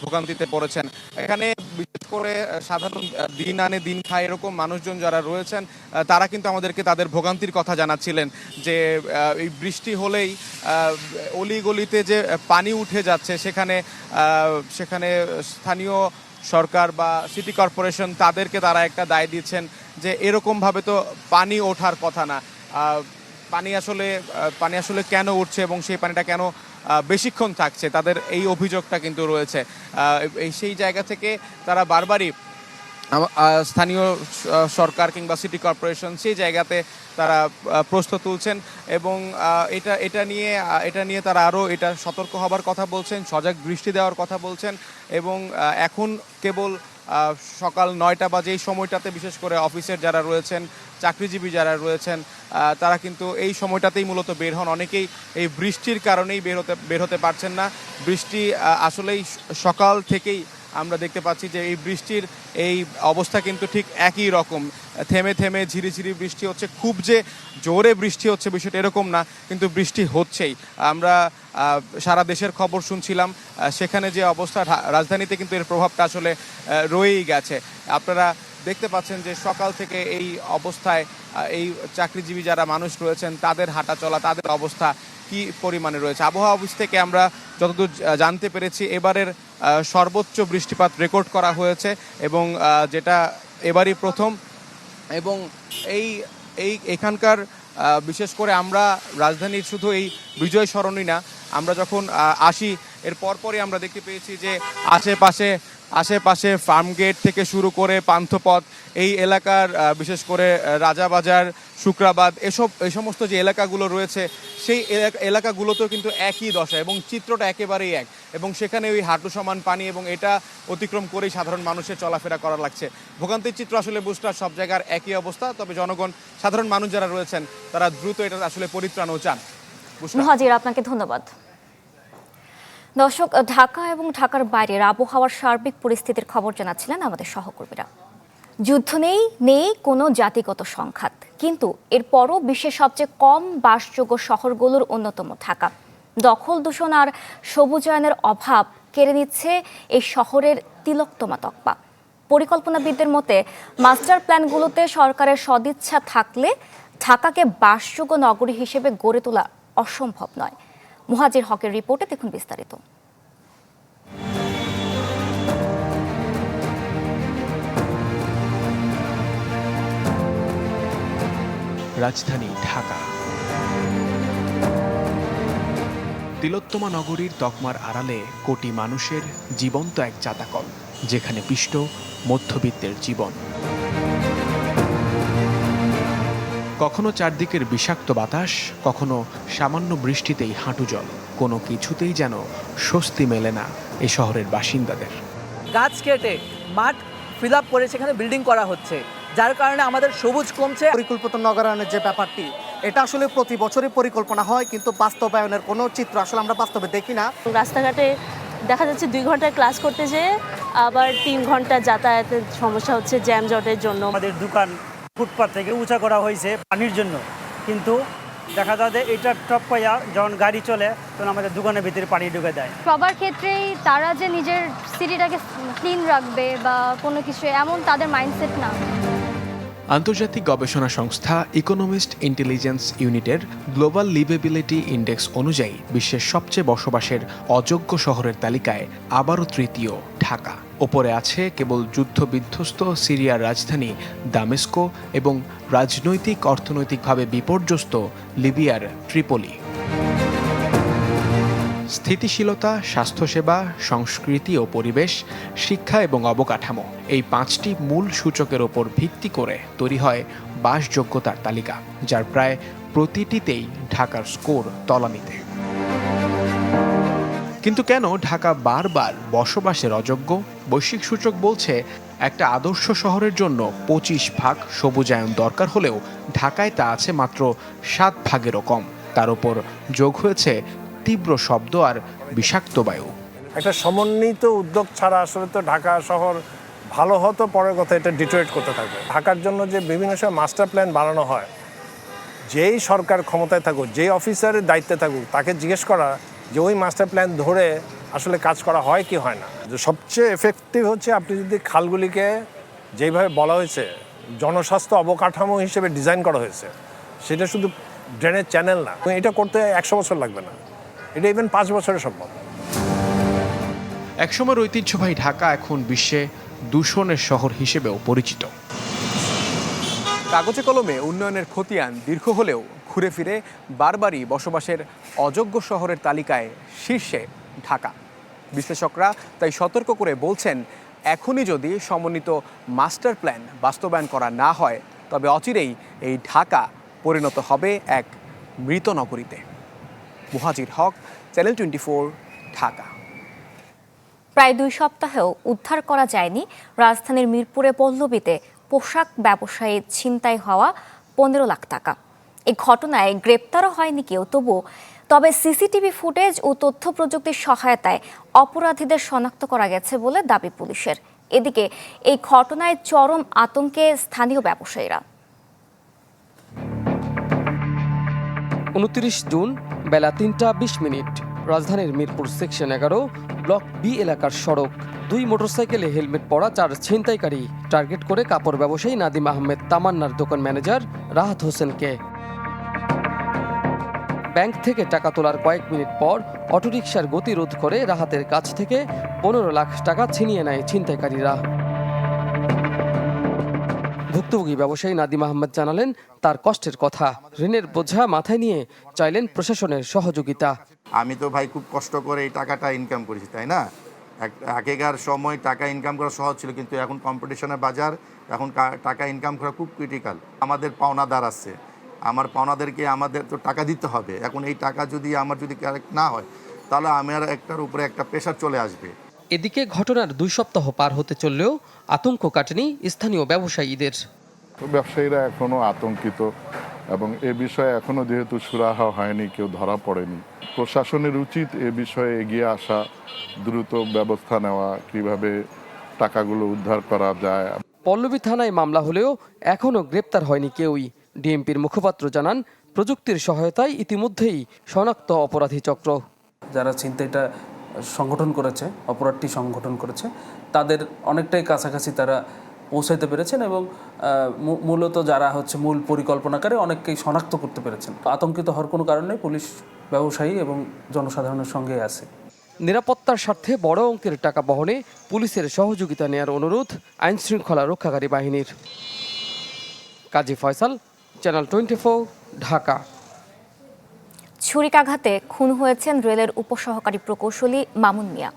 ভোগান্তিতে পড়েছেন। এখানে বিশেষ করে সাধারণ দিন আনে দিন খায় এরকম মানুষজন যারা রয়েছেন তারা কিন্তু আমাদেরকে তাদের ভোগান্তির কথা জানাচ্ছিলেন যে এই বৃষ্টি হলেই অলিগলিতে যে পানি উঠে যাচ্ছে সেখানে স্থানীয় সরকার বা সিটি কর্পোরেশন তাদেরকে তারা একটা দায় দিচ্ছেন যে এরকমভাবে তো পানি ওঠার কথা না, পানি আসলে কেন উঠছে এবং সেই পানিটা কেন বেশিক্ষণ থাকছে, তাদের এই অভিযোগটা কিন্তু রয়েছে। সেই জায়গা থেকে তারা বারবারই স্থানীয় সরকার কিংবা সিটি কর্পোরেশন সেই জায়গাতে তারা প্রশ্ন তুলছেন এবং এটা নিয়ে তারা আরও সতর্ক হবার কথা বলছেন, সজাগ দৃষ্টি দেওয়ার কথা বলছেন এবং এখন কেবল সকাল 9টা বাজে এই সময়টাতে বিশেষ করে অফিসের যারা রয়েছেন, চাকরিজীবী যারা রয়েছেন তারা কিন্তু এই সময়টাতেই মূলত বের হন। অনেকেই এই বৃষ্টির কারণেই বের হতে পারছেন না। বৃষ্টি আসলেই সকাল থেকেই আমরা দেখতে পাচ্ছি যে এই বৃষ্টির এই অবস্থা কিন্তু ঠিক একই রকম, থেমে থেমে ঝিরিঝিরি বৃষ্টি হচ্ছে, খুব যে জোরে বৃষ্টি হচ্ছে বিষয়টা এরকম না, কিন্তু বৃষ্টি হচ্ছেই। আমরা সারা দেশের খবর শুনছিলাম, সেখানে যে অবস্থা রাজধানীতে কিন্তু এর প্রভাবটা আসলে রয়েই গেছে। আপনারা দেখতে পাচ্ছেন যে সকাল থেকে এই অবস্থায় এই চাকরিজীবী যারা মানুষ রয়েছেন তাদের হাঁটা চলা, তাদের অবস্থা কি পরিমাণে রয়েছে। আবহাওয়া অফিস থেকে আমরা যতদূর জানতে পেরেছি এবারের সর্বোচ্চ বৃষ্টিপাত রেকর্ড করা হয়েছে এবং যেটা এবারই প্রথম এবং এখানকার বিশেষ করে আমরা রাজধানীর শুধু এই বিজয় সরণি না, আমরা যখন আসি এর পরপরই আমরা দেখতে পেয়েছি যে আশেপাশে আশেপাশে ফার্ম গেট থেকে শুরু করে পান্থপথ, এই এলাকার বিশেষ করে রাজাবাজার, শুক্রাবাদ, এই সমস্ত যে এলাকাগুলো রয়েছে সেই এলাকাগুলোতেও কিন্তু একই দশা এবং চিত্রটা একেবারেই এক। এবং সেখানে ওই হাঁটু সমান পানি এবং এটা অতিক্রম করেই সাধারণ মানুষের চলাফেরা করা লাগছে। ভোগান্তির চিত্র আসলে বুঝটা সব জায়গার একই অবস্থা, তবে জনগণ, সাধারণ মানুষ যারা রয়েছেন তারা দ্রুত এটা আসলে পরিত্রাণও চান। মুহাজির, আপনাকে ধন্যবাদ। দর্শক, ঢাকা এবং ঢাকার বাইরের আবহাওয়ার সার্বিক পরিস্থিতির খবর জানাচ্ছিলেন আমাদের সহকর্মীরা। যুদ্ধ নেই কোনো জাতিগত সংঘাত, কিন্তু এরপরও বিশ্বের সবচেয়ে কম বাসযোগ্য শহরগুলোর অন্যতম ঢাকা। দখল, দূষণ আর সবুজায়নের অভাব কেড়ে নিচ্ছে এই শহরের তিলোত্তমা তকমা। পরিকল্পনাবিদদের মতে মাস্টার প্ল্যানগুলোতে সরকারের সদিচ্ছা থাকলে ঢাকাকে বাসযোগ্য নগরী হিসেবে গড়ে তোলা অসম্ভব নয়। মুহাজির হকের রিপোর্টে দেখুন বিস্তারিত। রাজধানী ঢাকা তিলোত্তমা নগরীর তকমার আড়ালে কোটি মানুষের জীবন্ত এক জাতাকল, যেখানে পিষ্ট মধ্যবিত্তের জীবন। কখনো চারদিকের বিষাক্ত বাতাস, কখনো সামান্য বৃষ্টিতেই হাঁটু জল, কোনো কিছুতেই যেন স্বস্তি মেলে না এই শহরের বাসিন্দাদের। গাছ কেটে মাঠ ফিল আপ করে সেখানে বিল্ডিং করা হচ্ছে, যার কারণে আমাদের সবুজ কমছে। পরিকল্পিত নগরায়নের যে ব্যাপারটি, এটা আসলে প্রতি বছরই পরিকল্পনা হয়, কিন্তু বাস্তবায়নের কোনো চিত্র আসলে আমরা বাস্তবে দেখি না। রাস্তাঘাটে দেখা যাচ্ছে 2 ঘন্টায় ক্লাস করতে যেয়ে আবার 3 ঘন্টা যাতায়াতের সমস্যা হচ্ছে জ্যামজটের জন্য। আমাদের দোকান ফুটপাত থেকে উঁচা করা হয়েছে পানির জন্য, কিন্তু দেখা যায় যে এটা টপ পাইয়া যখন গাড়ি চলে তখন আমাদের দোকানের ভিতরে পানি ঢুকে দেয়। সবার ক্ষেত্রেই তারা যে নিজের সিটিটাকে ক্লিন রাখবে বা কোনো কিছু, এমন তাদের মাইন্ডসেট না। আন্তর্জাতিক গবেষণা সংস্থা ইকোনমিস্ট ইন্টেলিজেন্স ইউনিটের গ্লোবাল লিভেবিলিটি ইন্ডেক্স অনুযায়ী বিশ্বের সবচেয়ে বসবাসের অযোগ্য শহরের তালিকায় আবারও তৃতীয় ঢাকা। ওপরে আছে কেবল যুদ্ধবিধ্বস্ত সিরিয়ার রাজধানী দামেস্কো এবং রাজনৈতিক অর্থনৈতিকভাবে বিপর্যস্ত লিবিয়ার ট্রিপলি। স্থিতিশীলতা, স্বাস্থ্যসেবা, সংস্কৃতি ও পরিবেশ, শিক্ষা এবং অবকাঠামো, এই 5টি মূল সূচকের ওপর ভিত্তি করে তৈরি হয় বাসযোগ্যতার তালিকা, যার প্রায় প্রতিটিতেই ঢাকার স্কোর তলানিতে। কিন্তু কেন ঢাকা বারবার বসবাসের অযোগ্য? বৈশ্বিক সূচক বলছে একটা আদর্শ শহরের জন্য 25 ভাগ সবুজায়ন দরকার হলেও ঢাকায় তা আছে মাত্র 7 ভাগেরও কম। তার উপর যোগ হয়েছে তীব্র শব্দ আর বিষাক্ত বায়ু। একটা সমন্বিত উদ্যোগ ছাড়া আসলে তো ঢাকা শহর ভালো হতো পরের কথা, এটা ডিটোরেট করতে থাকবে। ঢাকার জন্য যে বিভিন্ন সময় মাস্টার প্ল্যান বানানো হয়, যেই সরকার ক্ষমতায় থাকুক, যেই অফিসারের দায়িত্বে থাকুক, তাকে জিজ্ঞেস করা যে ওই মাস্টার প্ল্যান ধরে আসলে কাজ করা হয় কি হয় না। সবচেয়ে এফেক্টিভ হচ্ছে আপনি যদি খালগুলিকে যেইভাবে বলা হয়েছে জনস্বাস্থ্য অবকাঠামো হিসেবে ডিজাইন করা হয়েছে, সেটা শুধু ড্রেনের চ্যানেল না, এটা করতে 100 বছর লাগবে না, এটা ইভেন 5 বছরে সম্ভব। একসময়ের ঐতিহ্যবাহী ঢাকা এখন বিশ্বে দূষণের শহর হিসেবেও পরিচিত। কাগজে কলমে উন্নয়নের খতিয়ান দীর্ঘ হলেও ঘুরে ফিরে বারবারই বসবাসের অযোগ্য শহরের তালিকায় শীর্ষে ঢাকা। বিশ্লেষকরা তাই সতর্ক করে বলছেন, এখনই যদি সমন্বিত মাস্টার প্ল্যান বাস্তবায়ন করা না হয়, তবে অচিরেই এই ঢাকা পরিণত হবে এক মৃত নগরীতে। মুহাজির হক, চ্যানেল 24, ঢাকা। প্রায় 2 সপ্তাহেও উদ্ধার করা যায়নি রাজধানীর মিরপুরে পল্লবীতে পোশাক ব্যবসায়ী ছিনতাই হওয়া 15 লাখ টাকা। এই ঘটনায় গ্রেপ্তারও হয়নি কেউ, তবে সিসিটিভি ফুটেজ ও তথ্য প্রযুক্তির সহায়তায় অপরাধীদের শনাক্ত করা গেছে বলে দাবি পুলিশের। এদিকে এই ঘটনায় চরম আতঙ্কে স্থানীয় ব্যবসায়ীরা। 29 জুন বেলা 3টা 20 মিনিট রাজধানীর মিরপুর সেকশন 11 ব্লক বি এলাকার সড়ক। 2 মোটরসাইকেলে হেলমেট পরা 4 ছিনতাইকারী টার্গেট করে কাপড় ব্যবসায়ী নাদিম আহমেদ তামান্নার দোকান ম্যানেজার রাহাত হোসেনকে। ব্যাংক থেকে টাকা তোলার কয়েক মিনিট পর অটোরিকশার গতিরোধ করে রাহাতের কাছ থেকে 15 লাখ টাকা ছিনিয়ে নেয় ছিনতাইকারীরা। ভুক্তভোগী ব্যবসায়ী নাদিম আহমেদ জানালেন তার কষ্টের কথা। ঋণের বোঝা মাথায় নিয়ে চাইলেন প্রশাসনের সহযোগিতা। আমি তো ভাই খুব কষ্ট করে এই টাকাটা ইনকাম করেছি, তাই না? আগেকার সময় টাকা ইনকাম করা সহজ ছিল, কিন্তু এখন কম্পিটিশনের বাজার, এখন টাকা ইনকাম করা খুব ক্রিটিক্যাল। আমাদের পাওনাদার আছে, আমার পাওনাদেরকে আমাদের তো টাকা দিতে হবে। এখন এই টাকা যদি আমার যদি কারেক্ট না হয়, তাহলে আমার একটার উপরে একটা প্রেশার চলে আসবে। এদিকে ঘটনার 2 সপ্তাহ পার হতে চললেও আতঙ্ক কাটেনি স্থানীয় ব্যবসায়ীদের। ব্যবসায়ীরা এখনো আতঙ্কিত এবং এ বিষয়ে এখনো যেহেতু সুরাহা হয়নি, কেউ ধরা পড়েনি, প্রশাসনের উচিত এ বিষয়ে এগিয়ে আসা, দ্রুত ব্যবস্থা নেওয়া, কিভাবে টাকাগুলো উদ্ধার করা যায়। পল্লবী থানায় মামলা হলেও এখনও গ্রেপ্তার হয়নি কেউই। ডিএমপির মুখপাত্র জানান, প্রযুক্তির সহায়তায় ইতিমধ্যেই শনাক্ত অপরাধী চক্র। যারা ছিনতাইটা সংগঠন করেছে, অপরাধটি সংগঠন করেছে, তাদের অনেকটাই কাছাকাছি তারা পৌঁছাইতে পেরেছেন এবং মূলত যারা মূল পরিকল্পনাকারী অনেককেই শনাক্ত করতে পেরেছেন। আতঙ্কিত হওয়ার কোনো কারণ নেই, পুলিশ ব্যবসায়ী এবং জনসাধারণের সঙ্গে আছে। নিরাপত্তার স্বার্থে বড় অঙ্কের টাকা বহনে পুলিশের সহযোগিতা নেয়ার অনুরোধ আইনশৃঙ্খলা রক্ষাকারী বাহিনীর। কাজী ফয়সাল, চ্যানেল 24, ঢাকা। ছুরিকাঘাতে খুন হয়েছেন রেলের উপসহকারী প্রকৌশলী মামুন মিয়া।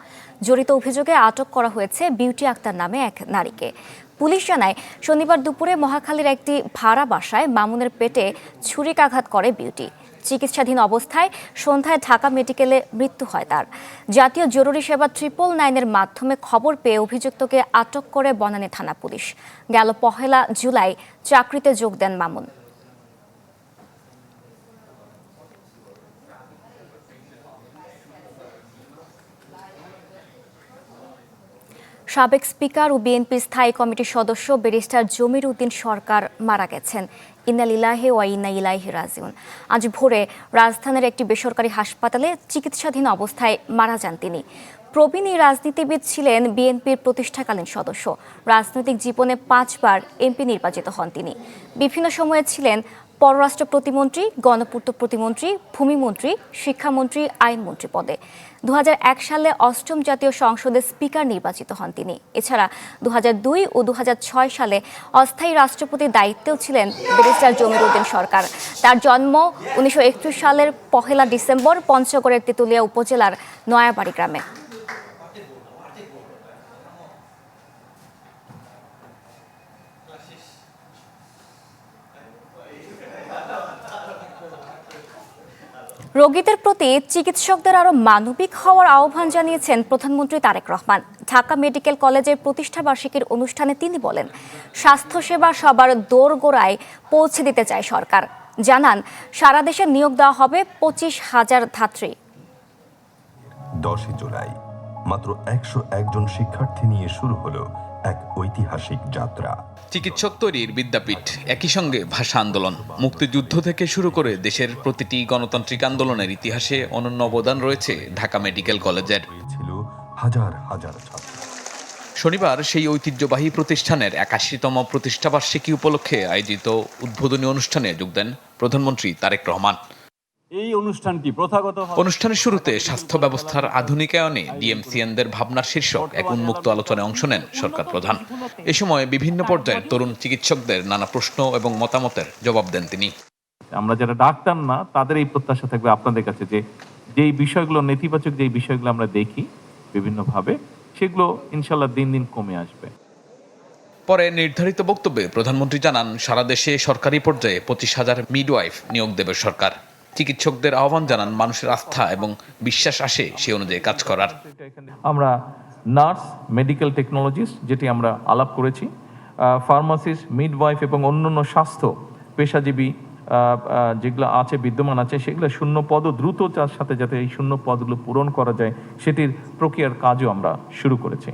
জড়িত অভিযোগে আটক করা হয়েছে বিউটি আক্তার নামে এক নারীকে। পুলিশ জানায়, শনিবার দুপুরে মহাখালীর একটি ভাড়া বাসায় মামুনের পেটে ছুরিকাঘাত করে বিউটি। চিকিৎসাধীন অবস্থায় সন্ধ্যায় ঢাকা মেডিকেলে মৃত্যু হয় তার। জাতীয় জরুরি সেবা 999-এর মাধ্যমে খবর পেয়ে অভিযুক্তকে আটক করে বনানী থানা পুলিশ। গেল 1 জুলাই চাকরিতে যোগ দেন মামুন। সাবেক স্পিকার ও বিএনপির স্থায়ী কমিটির সদস্য ব্যারিস্টার জমির উদ্দিন সরকার মারা গেছেন। ইন্না লিল্লাহি ওয়া ইন্না ইলাইহি রাজিউন। আজ ভোরে রাজধানীর একটি বেসরকারি হাসপাতালে চিকিৎসাধীন অবস্থায় মারা যান তিনি। প্রবীণ এই রাজনীতিবিদ ছিলেন বিএনপির প্রতিষ্ঠাকালীন সদস্য। রাজনৈতিক জীবনে 5 বার এমপি নির্বাচিত হন তিনি। বিভিন্ন সময়ে ছিলেন পররাষ্ট্র প্রতিমন্ত্রী, গণপূর্ত প্রতিমন্ত্রী, ভূমিমন্ত্রী, শিক্ষামন্ত্রী, আইনমন্ত্রী পদে। 2001 সালে 8ম জাতীয় সংসদের স্পিকার নির্বাচিত হন তিনি। এছাড়া 2002 ও 2006 সালে অস্থায়ী রাষ্ট্রপতির দায়িত্বেও ছিলেন ব্যারিস্টার জমির উদ্দিন সরকার। তার জন্ম 1931 সালের 1 ডিসেম্বর পঞ্চগড়ের তেঁতুলিয়া উপজেলার নয়াবাড়ি গ্রামে। রোগীদের প্রতি চিকিৎসকদের আরও মানবিক হওয়ার আহ্বান জানিয়েছেন প্রধানমন্ত্রী তারেক রহমান। ঢাকা মেডিকেল কলেজের প্রতিষ্ঠাবার্ষিকীর অনুষ্ঠানে তিনি বলেন, স্বাস্থ্যসেবা সবার দোরগোড়ায় পৌঁছে দিতে চায় সরকার। জানান, সারা দেশে নিয়োগ দেওয়া হবে 25,000 ধাত্রী। 10 জুলাই মাত্র 101 জন শিক্ষার্থী নিয়ে শুরু হলো এক ঐতিহাসিক যাত্রা। চিকিৎসক তৈরির বিদ্যাপীঠ, একই সঙ্গে ভাষা আন্দোলন, মুক্তিযুদ্ধ থেকে শুরু করে দেশের প্রতিটি গণতান্ত্রিক আন্দোলনের ইতিহাসে অনন্য অবদান রয়েছে ঢাকা মেডিকেল কলেজের। ছিল হাজার হাজার ছাত্র। শনিবার সেই ঐতিহ্যবাহী প্রতিষ্ঠানের 81তম প্রতিষ্ঠাবার্ষিকী উপলক্ষে আয়োজিত উদ্বোধনী অনুষ্ঠানে যোগ দেন প্রধানমন্ত্রী তারেক রহমান। এই অনুষ্ঠানটি প্রথাগত অনুষ্ঠানের শুরুতে স্বাস্থ্য ব্যবস্থার আধুনিকায়নে ডিএমসিএনদের ভাবনার শীর্ষক এক উন্মুক্ত আলোচনায় অংশ নেন সরকার প্রধান। এ সময় বিভিন্ন পর্যায়ের তরুণ চিকিৎসকদের নানা প্রশ্ন এবং মতামতের জবাব দেন তিনি। আমরা যারা ডাক্তার না, তাদের এই প্রত্যাশা থাকবে আপনাদের কাছে যে যেই বিষয়গুলো নেতিবাচক, যেই বিষয়গুলো আমরা দেখি বিভিন্নভাবে, সেগুলো ইনশাল্লাহ দিন দিন কমে আসবে। পরে নির্ধারিত বক্তব্যে প্রধানমন্ত্রী জানান, সারা দেশে সরকারি পর্যায়ে 25,000 মিডওয়াইফ নিয়োগ দেবে সরকার। চিকিৎসকদের আহ্বান জানান, মানুষের আস্থা এবং বিশ্বাস আসে সে অনুযায়ী কাজ করার। আমরা নার্স, মেডিকেল টেকনোলজিস্ট যেটি আমরা আলাপ করেছি, ফার্মাসিস্ট, মিডওয়াইফ এবং অন্যান্য স্বাস্থ্য পেশাজীবী যেগুলো আছে, বিদ্যমান আছে, সেগুলো শূন্য পদও দ্রুত তার সাথে যাতে এই শূন্য পদগুলো পূরণ করা যায় সেটির প্রক্রিয়ার কাজও আমরা শুরু করেছি।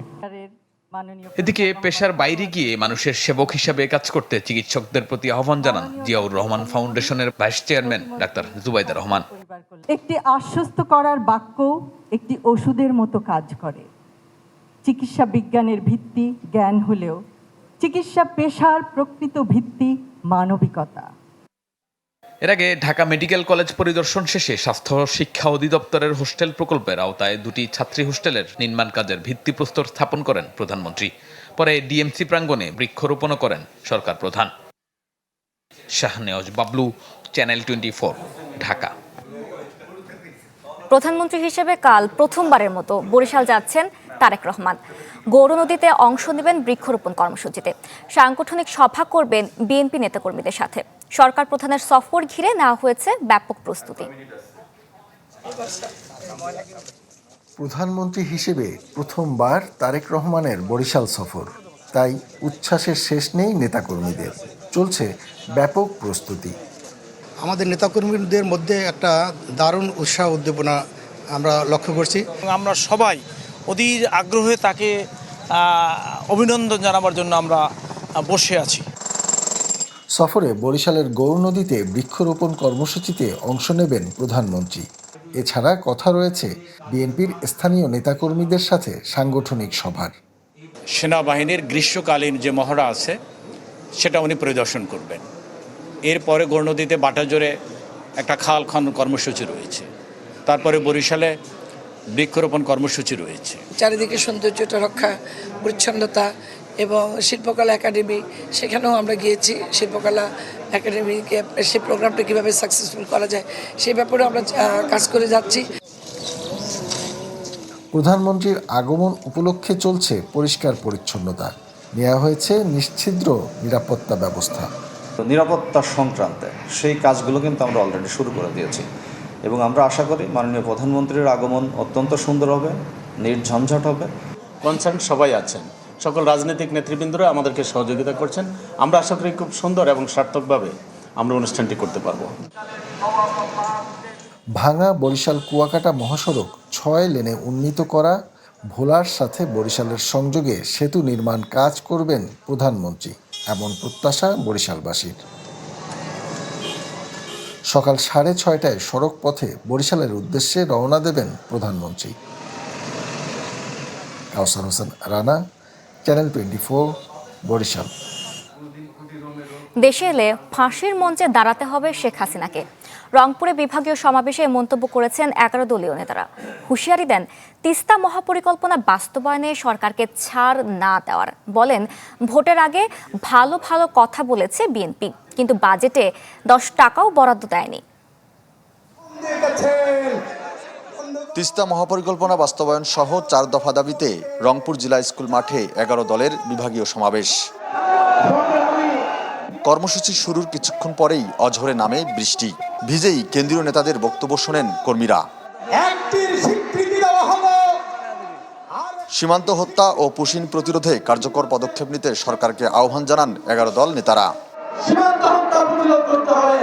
এদিকে পেশার বাইরে গিয়ে মানুষের সেবক হিসাবে কাজ করতে চিকিৎসকদের প্রতি আহ্বান জানান জিয়াউর রহমান ফাউন্ডেশনের vice chairman doctor Zubaida Rahman. একটি আশ্বস্ত করার বাক্য একটি ওষুধের মতো কাজ করে। চিকিৎসা বিজ্ঞানের ভিত্তি জ্ঞান হলেও চিকিৎসা পেশার প্রকৃত ভিত্তি মানবিকতা। এর আগে ঢাকা মেডিকেল কলেজ পরিদর্শন শেষে স্বাস্থ্য শিক্ষা অধিদপ্তরের হোস্টেল প্রকল্পের আওতায় 2টি ছাত্রী হোস্টেলের নির্মাণ কাজের ভিত্তিপ্রস্তর স্থাপন করেন প্রধানমন্ত্রী। পরে ডিএমসি প্রাঙ্গণে বৃক্ষরোপণও করেন সরকার প্রধান। শাহনেওয়াজ বাবলু, চ্যানেল 24, ঢাকা। প্রধানমন্ত্রী হিসেবে কাল প্রথমবারের মতো বরিশাল যাচ্ছেন তারেক রহমান। গৌরনদীতে অংশ নেবেন বৃক্ষরোপণ কর্মসূচিতে। সাংগঠনিক সভা করবেন বিএনপি নেতাকর্মীদের সাথে। সরকার প্রধানের সফর ঘিরে নেওয়া হয়েছে ব্যাপক প্রস্তুতি। প্রধানমন্ত্রী হিসেবে প্রথমবার তারেক রহমানের বরিশাল সফর, তাই উচ্ছ্বাসের শেষ নেই নেতাকর্মীদের। চলছে ব্যাপক প্রস্তুতি। আমাদের নেতাকর্মীদের মধ্যে একটা দারুণ উৎসাহ উদ্দীপনা আমরা লক্ষ্য করছি। আমরা সবাই অধীর আগ্রহে তাকে অভিনন্দন জানাবার জন্য আমরা বসে আছি। সফরে বরিশালের গৌরনদীতে বৃক্ষরোপণ কর্মসূচিতে অংশ নেবেন প্রধানমন্ত্রী। এছাড়া কথা রয়েছে বিএনপির স্থানীয় নেতাকর্মীদের সাথে সাংগঠনিক সভার। সেনাবাহিনীর গ্রীষ্মকালীন যে মহড়া আছে সেটা উনি পরিদর্শন করবেন। এরপরে গৌরনদীতে বাটাজোরে একটা খাল খনন কর্মসূচি রয়েছে। তারপরে বরিশালে বৃক্ষরোপণ কর্মসূচি রয়েছে। চারিদিকে সৌন্দর্যটা রক্ষা, পরিচ্ছন্নতা এবং শিল্পকলা একাডেমি, সেখানেও আমরা গিয়েছি। শিল্পকলা একাডেমিকে সেই প্রোগ্রামটা কীভাবে সাকসেসফুল করা যায় সেই ব্যাপারে আমরা কাজ করে যাচ্ছি। প্রধানমন্ত্রীর আগমন উপলক্ষে চলছে পরিষ্কার পরিচ্ছন্নতা। নেওয়া হয়েছে নিশ্ছিদ্র নিরাপত্তা ব্যবস্থা। নিরাপত্তা সংক্রান্তে সেই কাজগুলো কিন্তু আমরা অলরেডি শুরু করে দিয়েছি এবং আমরা আশা করি মাননীয় প্রধানমন্ত্রীর আগমন অত্যন্ত সুন্দর হবে, নির্ঝঞ্ঝাট হবে। কনসার্ন সবাই আছেন, সকল রাজনৈতিক নেতৃবৃন্দরা আমাদেরকে সহযোগিতা করছেন। আমরা আশা করি খুব সুন্দর এবং সার্থকভাবে আমরা অনুষ্ঠানটি করতে পারব। ভাঙা বরিশাল কুয়াকাটা মহাসড়ক 6 লেনে উন্নীত করা, ভোলার সাথে বরিশালের সংযোগে সেতু নির্মাণ কাজ করবেন প্রধানমন্ত্রী, এমন প্রত্যাশা বরিশালবাসীর। সকাল 6:30টায় সড়ক পথে বরিশালের উদ্দেশ্যে রওনা দেবেন প্রধানমন্ত্রী। কাউসার হোসেন রানা, চ্যানেল 24, বরিশাল। দেশে এলে ফাঁসির মঞ্চে দাঁড়াতে হবে শেখ হাসিনাকে। রংপুরে বিভাগীয় সমাবেশে মন্তব্য করেছেন 11 দলীয় নেতারা। হুঁশিয়ারি দেন তিস্তা মহাপরিকল্পনা বাস্তবায়নে সরকারকে ছাড় না দেওয়ার। বলেন, ভোটের আগে ভালো ভালো কথা বলেছে বিএনপি, কিন্তু বাজেটে 10 টাকাও বরাদ্দ দেয়নি। তিস্তা মহাপরিকল্পনা বাস্তবায়ন সহ 4 দফা দাবিতে রংপুর জেলা স্কুল মাঠে 11 দলের বিভাগীয় সমাবেশ। কর্মসূচি শুরুর কিছুক্ষণ পরেই অঝরে নামে বৃষ্টি। ভিজেই কেন্দ্রীয় নেতাদের বক্তব্য শোনেন কর্মীরা। সীমান্ত হত্যা ও পুশিন প্রতিরোধে কার্যকর পদক্ষেপ নিতে সরকারকে আহ্বান জানান 11 দল নেতারা। সীমান্ত হত্যা প্রতিরোধ করতে হবে।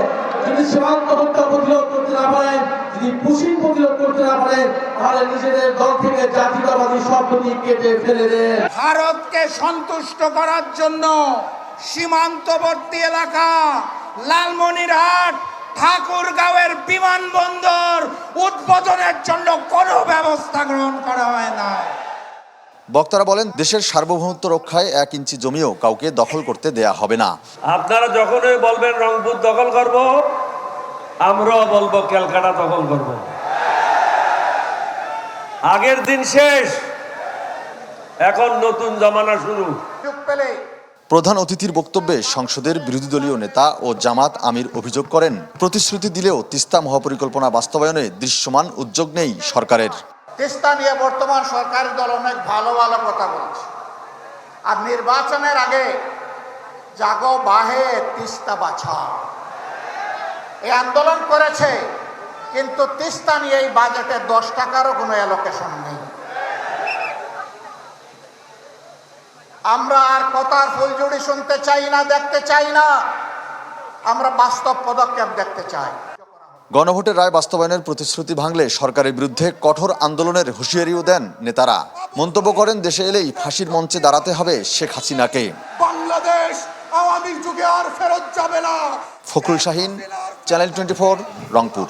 যদি সীমান্ত হত্যা প্রতিরোধ করতে না পারেন, যদি পুশিন প্রতিরোধ করতে না পারেন, তাহলে নিজেদের দল থেকে জাতীয়তাবাদী শব্দটি কেটে ফেলে দেন। ভারতকে সন্তুষ্ট করার জন্য সীমান্তবর্তী এলাকা লালমনিরহাট, ঠাকুরগাঁওয়ের বিমানবন্দর উদ্বোধনের জন্য কোনো ব্যবস্থা গ্রহণ করা হয় না। বক্তারা বলেন, দেশের সার্বভৌমত্ব রক্ষায় 1 ইঞ্চি জমিও কাউকে দখল করতে দেয়া হবে না। আপনারা যখনই বলবেন রংপুর দখল করব, আমরাও বলবো ক্যালকাটা দখল করব। আগের দিন শেষ, এখন নতুন জমানা শুরু। প্রধান অতিথির বক্তব্যে সংসদের বিরোধী দলীয় নেতা ও জামাত আমির অভিযোগ করেন, প্রতিশ্রুতি দিলেও তিস্তা মহাপরিকল্পনা বাস্তবায়নে দৃশ্যমান উদ্যোগ নেই সরকারের। তিস্তা নিয়ে বর্তমান সরকারি দল অনেক ভালো ভালো কথা বলছে, আর নির্বাচনের আগে জাগো বাহে তিস্তা বাছা এই আন্দোলন করেছে, কিন্তু তিস্তা নিয়ে এই বাজেটে 10 টাকারও কোনো অ্যালোকেশন নেই। আমরা আর কথার ফুলঝুড়ি শুনতে চাই না, দেখতে চাই না, আমরা বাস্তব পদক্ষেপ দেখতে চাই। গণভোটের রায় বাস্তবায়নের প্রতিশ্রুতি ভাঙলে সরকারের বিরুদ্ধে কঠোর আন্দোলনের হুঁশিয়ারিও দেন নেতারা। মন্তব্য করেন, দেশে এলেই ফাঁসির মঞ্চে দাঁড়াতে হবে শেখ হাসিনাকে। বাংলাদেশ আওয়ামী যুগে আর ফেরত যাবে না। ফখরুল শাহীন, চ্যানেল 24, রংপুর।